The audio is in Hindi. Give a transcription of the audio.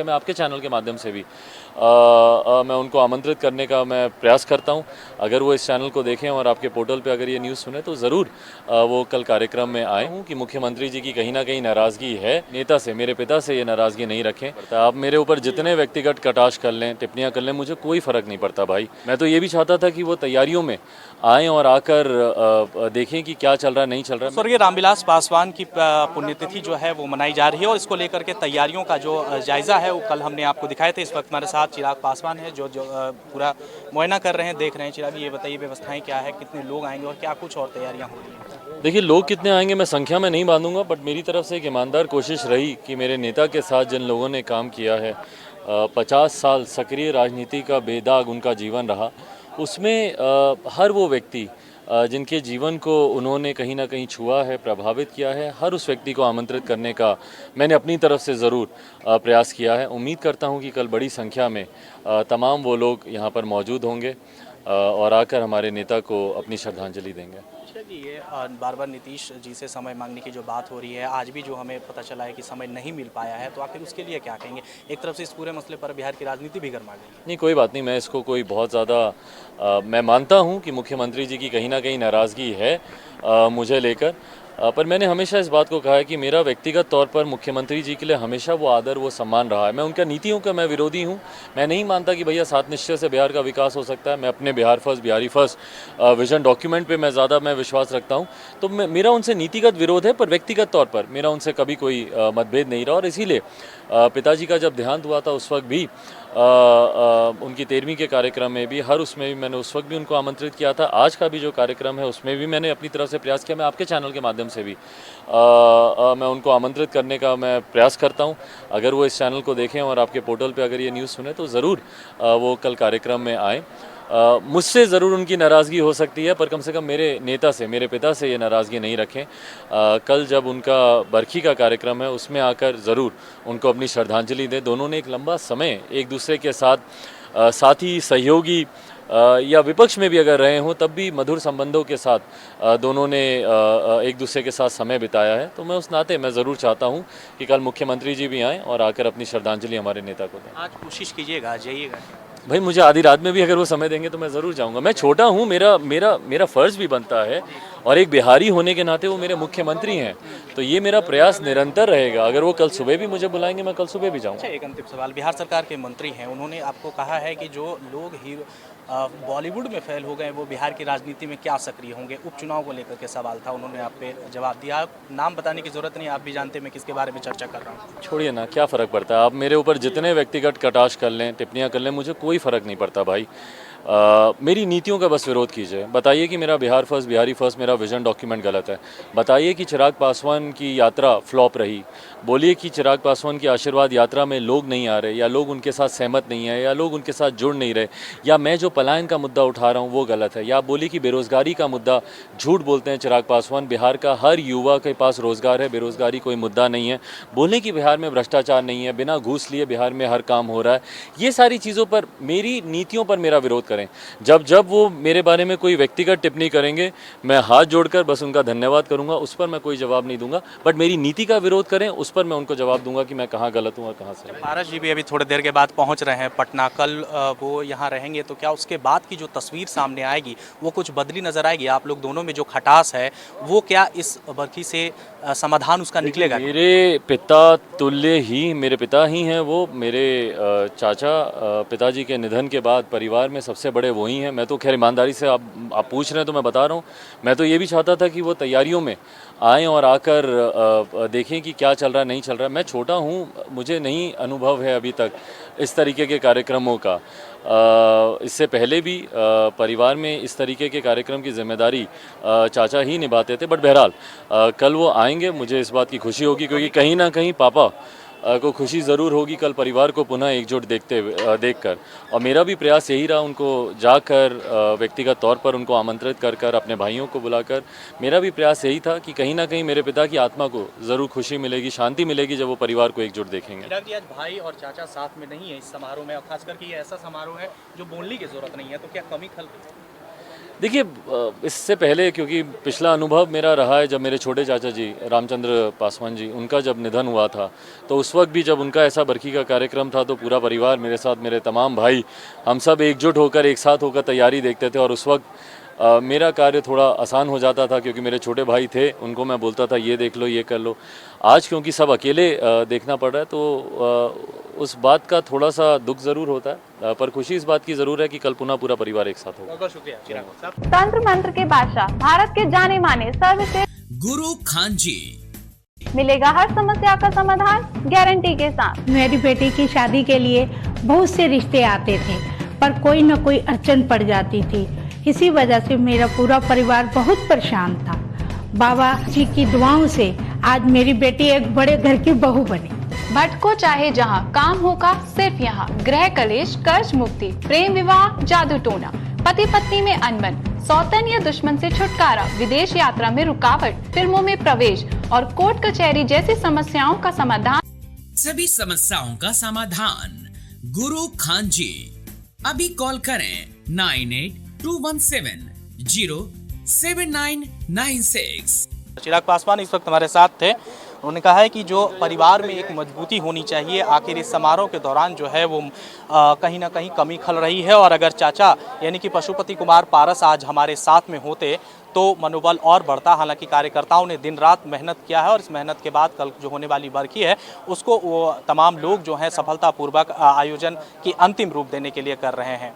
मैं आपके चैनल के माध्यम से भी मैं उनको आमंत्रित करने का मैं प्रयास करता हूं। अगर वो इस चैनल को देखें और आपके पोर्टल पे अगर ये न्यूज़ सुने तो ज़रूर वो कल कार्यक्रम में आए हूं कि मुख्यमंत्री जी की कहीं ना कहीं नाराज़गी है नेता से, मेरे पिता से ये नाराज़गी नहीं रखें। आप मेरे ऊपर जितने व्यक्तिगत कटाक्ष कर लें, टिप्पणियाँ कर लें, मुझे कोई फ़र्क नहीं पड़ता भाई। मैं तो ये भी चाहता था कि वो तैयारियों में आएँ और आकर देखें कि क्या चल रहा नहीं चल रहा। स्वर्गीय रामविलास पासवान की पुण्यतिथि जो है वो मनाई जा रही है और इसको लेकर के तैयारियों का जो जायजा है वो कल हमने आपको दिखाए थे। इस वक्त हमारे साथ चिराग पासवान है जो पूरा मुआयना कर रहे हैं, देख रहे हैं। चिराग, ये बताइए व्यवस्थाएं क्या है, कितने लोग आएंगे और क्या कुछ और तैयारियां हो रही हैं? देखिए, लोग कितने आएंगे मैं संख्या में नहीं बांधूंगा, बट मेरी तरफ से एक ईमानदार कोशिश रही कि मेरे नेता के साथ जिन लोगों ने काम किया है, 50 साल सक्रिय राजनीति का बेदाग उनका जीवन रहा, उसमें हर वो व्यक्ति जिनके जीवन को उन्होंने कहीं ना कहीं छुआ है, प्रभावित किया है, हर उस व्यक्ति को आमंत्रित करने का मैंने अपनी तरफ से ज़रूर प्रयास किया है। उम्मीद करता हूं कि कल बड़ी संख्या में तमाम वो लोग यहां पर मौजूद होंगे और आकर हमारे नेता को अपनी श्रद्धांजलि देंगे। अच्छा जी, ये बार बार नीतीश जी से समय मांगने की जो बात हो रही है, आज भी जो हमें पता चला है कि समय नहीं मिल पाया है, तो आखिर उसके लिए क्या कहेंगे? एक तरफ से इस पूरे मसले पर बिहार की राजनीति भी गर्मा गई है। नहीं, कोई बात नहीं, मैं इसको कोई बहुत ज़्यादा मैं मानता हूं कि मुख्यमंत्री जी की कहीं ना कहीं नाराज़गी है मुझे लेकर, पर मैंने हमेशा इस बात को कहा है कि मेरा व्यक्तिगत तौर पर मुख्यमंत्री जी के लिए हमेशा वो आदर, वो सम्मान रहा है। मैं उनका नीतियों का मैं विरोधी हूं। मैं नहीं मानता कि भैया 7 निश्चय से बिहार का विकास हो सकता है। मैं अपने Bihar first, Bihari first vision document पे मैं ज़्यादा विश्वास रखता हूं। तो मेरा उनसे नीतिगत विरोध है, पर व्यक्तिगत तौर पर मेरा उनसे कभी कोई मतभेद नहीं रहा। और इसीलिए पिताजी का जब देहांत हुआ था उस वक्त भी उनकी 13वीं के कार्यक्रम में भी, हर उसमें भी मैंने उस वक्त भी उनको आमंत्रित किया था। आज का भी जो कार्यक्रम है उसमें भी मैंने अपनी तरफ से प्रयास किया। मैं आपके चैनल के माध्यम से भी मैं उनको आमंत्रित करने का मैं प्रयास करता हूं। अगर वो इस चैनल को देखें और आपके पोर्टल पे अगर ये न्यूज़ सुने तो ज़रूर वो कल कार्यक्रम में आएँ। मुझसे ज़रूर उनकी नाराज़गी हो सकती है, पर कम से कम मेरे नेता से, मेरे पिता से ये नाराज़गी नहीं रखें। कल जब उनका बरखी का कार्यक्रम है उसमें आकर ज़रूर उनको अपनी श्रद्धांजलि दें। दोनों ने एक लंबा समय एक दूसरे के साथ साथी, सहयोगी या विपक्ष में भी अगर रहे हों तब भी मधुर संबंधों के साथ दोनों ने एक दूसरे के साथ समय बिताया है। तो मैं उस नाते मैं ज़रूर चाहता हूं कि कल मुख्यमंत्री जी भी आएँ और आकर अपनी श्रद्धांजलि हमारे नेता को दें। आज कोशिश कीजिएगा, आज जाइएगा। भाई, मुझे आधी रात में भी अगर वो समय देंगे तो मैं ज़रूर जाऊंगा। मैं छोटा हूँ, मेरा मेरा मेरा फ़र्ज़ भी बनता है, और एक बिहारी होने के नाते वो मेरे मुख्यमंत्री हैं, तो ये मेरा प्रयास निरंतर रहेगा। अगर वो कल सुबह भी मुझे बुलाएंगे मैं कल सुबह भी जाऊँगा। अच्छा, एक अंतिम सवाल। बिहार सरकार के मंत्री हैं, उन्होंने आपको कहा है कि जो लोग हीरो बॉलीवुड में फेल हो गए वो बिहार की राजनीति में क्या सक्रिय होंगे? उपचुनाव को लेकर के सवाल था, उन्होंने आप पे जवाब दिया। नाम बताने की ज़रूरत नहीं, आप भी जानते हैं मैं किसके बारे में चर्चा कर रहा हूँ। छोड़िए ना, क्या फ़र्क पड़ता है। आप मेरे ऊपर जितने व्यक्तिगत कटाक्ष कर लें, टिप्पणियाँ कर लें, मुझे कोई फ़र्क नहीं पड़ता भाई। मेरी नीतियों का बस विरोध कीजिए। बताइए कि मेरा बिहार फर्स्ट, बिहारी फर्स्ट मेरा विजन डॉक्यूमेंट गलत है। बताइए कि चिराग पासवान की यात्रा फ्लॉप रही। बोलिए कि चिराग पासवान की आशीर्वाद यात्रा में लोग नहीं आ रहे, या लोग उनके साथ सहमत नहीं है, या लोग उनके साथ जुड़ नहीं रहे, या मैं जो पलायन का मुद्दा उठा रहा हूँ वो गलत है। या बोलिए कि बेरोज़गारी का मुद्दा, झूठ बोलते हैं चिराग पासवान, बिहार का हर युवा के पास रोज़गार है, बेरोज़गारी कोई मुद्दा नहीं है। बोलें कि बिहार में भ्रष्टाचार नहीं है, बिना घूस लिए बिहार में हर काम हो रहा है। ये सारी चीज़ों पर, मेरी नीतियों पर मेरा विरोध करें। जब जब वो मेरे बारे में कोई व्यक्तिगत टिप्पणी करेंगे, मैं हाथ जोड़कर बस उनका धन्यवाद करूंगा, उस पर मैं कोई जवाब नहीं दूंगा। बट मेरी नीति का विरोध करें, उस पर मैं उनको जवाब दूंगा कि मैं कहाँ गलत हूँ और कहाँ सही। पारस जी भी अभी थोड़ी देर के बाद पहुंच रहे हैं पटना। कल वो यहाँ रहेंगे, तो क्या उसके बाद की जो तस्वीर सामने आएगी वो कुछ बदली नजर आएगी? आप लोग दोनों में जो खटास है वो क्या इस बरखी से समाधान उसका निकलेगा? मेरे पिता तुल्य ही, मेरे पिता ही हैं वो। मेरे चाचा, पिताजी के निधन के बाद परिवार में सबसे बड़े वही हैं। मैं तो खैर ईमानदारी से, आप पूछ रहे हैं तो मैं बता रहा हूँ। मैं तो ये भी चाहता था कि वो तैयारियों में आएँ और आकर देखें कि क्या चल रहा नहीं चल रहा। मैं छोटा हूँ, मुझे नहीं अनुभव है अभी तक इस तरीके के कार्यक्रमों का। इससे पहले भी परिवार में इस तरीके के कार्यक्रम की जिम्मेदारी चाचा ही निभाते थे। बट बहरहाल कल वो आएंगे, मुझे इस बात की खुशी होगी, क्योंकि कहीं ना कहीं पापा को खुशी ज़रूर होगी कल परिवार को पुनः एकजुट देखकर। और मेरा भी प्रयास यही रहा, उनको जाकर व्यक्तिगत तौर पर उनको आमंत्रित कर कर, अपने भाइयों को बुलाकर, मेरा भी प्रयास यही था कि कहीं ना कहीं मेरे पिता की आत्मा को ज़रूर खुशी मिलेगी, शांति मिलेगी जब वो परिवार को एकजुट देखेंगे। चिराग जी, आज भाई और चाचा साथ में नहीं है इस समारोह में, और खास करके ये ऐसा समारोह है जो बोलने की जरूरत नहीं है, तो क्या कमी खल? देखिए इससे पहले क्योंकि पिछला अनुभव मेरा रहा है जब मेरे छोटे चाचा जी रामचंद्र पासवान जी उनका जब निधन हुआ था, तो उस वक्त भी जब उनका ऐसा बरखी का कार्यक्रम था तो पूरा परिवार मेरे साथ, मेरे तमाम भाई, हम सब एकजुट होकर एक साथ होकर तैयारी देखते थे। और उस वक्त मेरा कार्य थोड़ा आसान हो जाता था क्योंकि मेरे छोटे भाई थे, उनको मैं बोलता था ये देख लो, ये कर लो। आज क्योंकि सब अकेले देखना पड़ रहा है तो उस बात का थोड़ा सा दुख ज़रूर होता है, पर खुशी इस बात की ज़रूर है कि कल पुनः पूरा परिवार एक साथ होगा। बहुत बहुत शुक्रिया चिराग साहब। तंत्र मंत्र के बादशाह, भारत के जाने माने सर्वश्रेष्ठ गुरु खान जी मिलेगा हर समस्या का समाधान गारंटी के साथ। मेरी बेटी की शादी के लिए बहुत से रिश्ते आते थे, पर कोई न कोई अड़चन पड़ जाती थी। इसी वजह से मेरा पूरा परिवार बहुत परेशान था। बाबा जी की दुआओं से आज मेरी बेटी एक बड़े घर की बहू बनी। भटको चाहे जहां, काम होगा सिर्फ यहां। गृह कलेश, कर्ज मुक्ति, प्रेम विवाह, जादू टोना, पति पत्नी में अनबन, सौतन या दुश्मन से छुटकारा, विदेश यात्रा में रुकावट, फिल्मों में प्रवेश और कोर्ट कचहरी जैसी समस्याओं का समाधान। सभी समस्याओं का समाधान गुरु खान जी। अभी कॉल करें 9821707996। चिराग पासवान इस वक्त हमारे साथ थे। उन्होंने कहा है कि जो परिवार में एक मजबूती होनी चाहिए, आखिर इस समारोह के दौरान जो है वो कहीं ना कहीं कमी खल रही है। और अगर चाचा यानी कि पशुपति कुमार पारस आज हमारे साथ में होते तो मनोबल और बढ़ता। हालांकि कार्यकर्ताओं ने दिन रात मेहनत किया है और इस मेहनत के बाद कल जो होने वाली बरखी है उसको वो तमाम लोग जो हैं सफलतापूर्वक आयोजन की अंतिम रूप देने के लिए कर रहे हैं।